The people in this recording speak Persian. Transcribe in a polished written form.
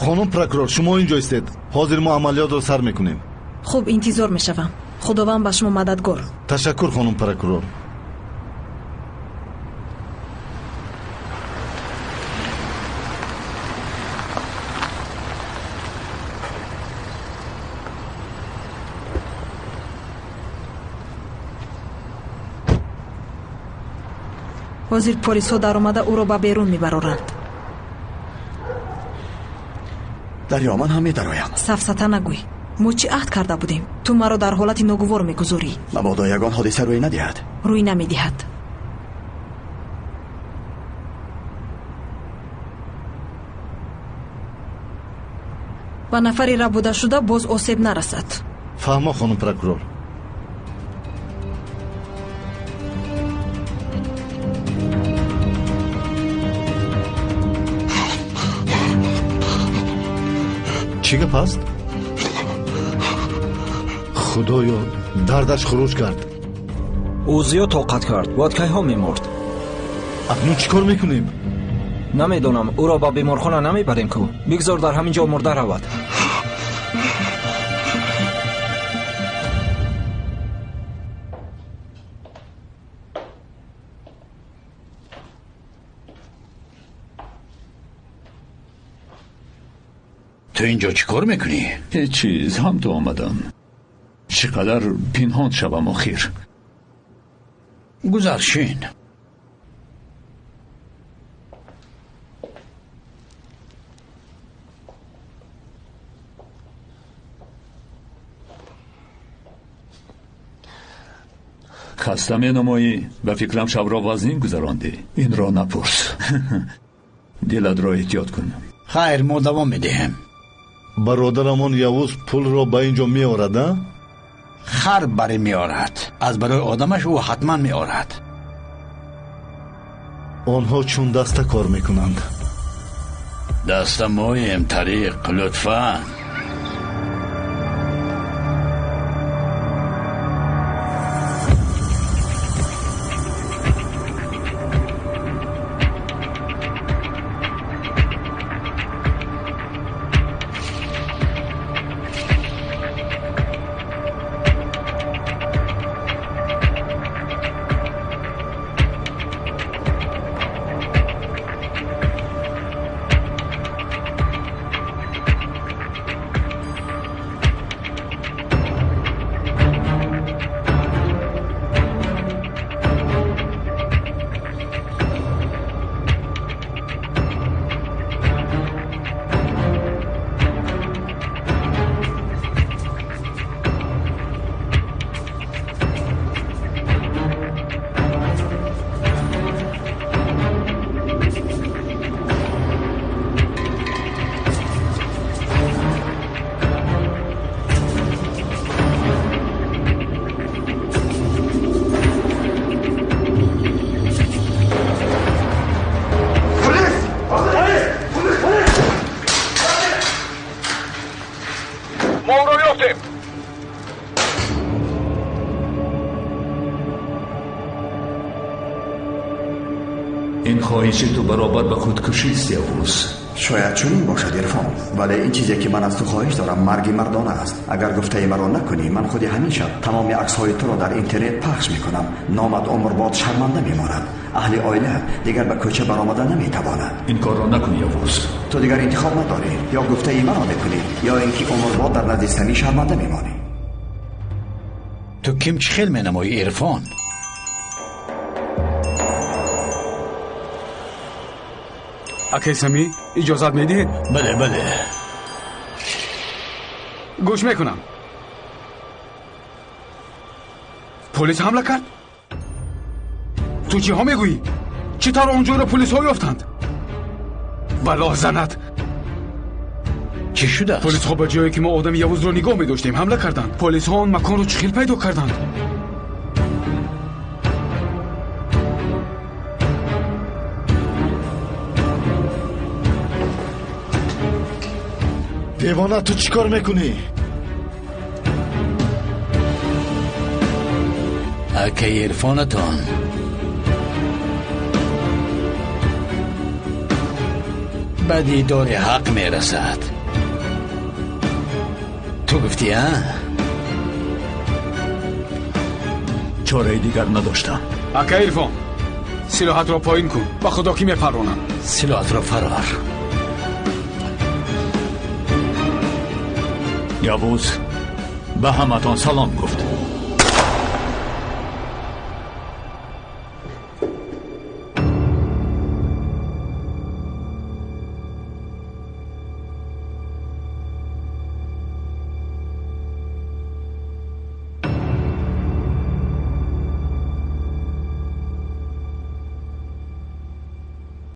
خانم پروکورور شما اینجا استید. حاضر ما عملیات رو سر میکنیم. خوب انتظار میشوم. خداوند به شما مددگار. تشکر خانم پروکورور. حاضر پلیس ها در آمده او را به بیرون میبرارند. دریامن هم میدرایم. سفسطه نگوی. ما چی عهد کرده بودیم؟ تو مرا در حالت ناگوار میگذاری. مبادا یگان حادثه روی ندهد. روی نمیدهد. و نفری ربوده شده باز آسیب نرسد. فهمه خانم پروکورور. چی گپ است؟ خدایا دردش خروج کرد. او زیاد طاقت کرد. باید که ها میمرد. اکنون چی کار میکنیم؟ نمیدونم. او را با بیمارخانه نمیبریم کو. بگذار در همینجا مرده رود. تو اینجا چی کار میکنی؟ هیچ چیز، هم تو آمدم. چقدر پنهان شوم آخر. گذرشین. خسته می نمایی. به فکرم شب را وزین گذراندی. این را نپرس. دلت را احتیاط کن. خیر ما دوام میدهیم. برادرمان یوز پول را به اینجا می آورد؟ خر بری می آورد. از برای آدمش او حتما می آورد. آنها چون دسته کار میکنند؟ دست مایم طریق لطفاً. این خواهش تو برابر به خودکشی است یوز. شاید چنین باشد عرفان، ولی این چیزی که من از تو خواهش دارم مرگ مردانه است. اگر گفته مرا نکنی من خودی همین شب تمام عکس های تو را در اینترنت پخش میکنم. نامت عمر باد شرمنده میماند. اهل عائله دیگر به کوچه برآمده نمیتواند. این کار را نکنی یوز. تو دیگر انتخاب نداری. یا گفته مرا میکنی یا اینکه عمر باد در نزد سمی شرمنده میمانی. تو کم چخیل مینمایی عرفان؟ اکی سمی اجازت میدی؟ بله بله. گوش میکنم. پلیس حمله کرد؟ تو چی ها میگویی؟ چطور اونجا رو پلیس ها یافتند؟ بلا زنت. چی شده است؟ پلیس ها به جایی که ما آدم یوز رو نگاه میداشتیم حمله کردند. پلیس ها آن مکان رو چخیل پیدا کردند. دیوانه تو چی کار میکنی؟ اکی عرفانتان به دیدار حق میرسد. تو گفتی ها؟ چاره دیگر نداشتم. اکا عرفان سلاحت را پایین کن. با خدا کی میپرونم. سلاحت را فرار. یوز به همتان سلام گفت.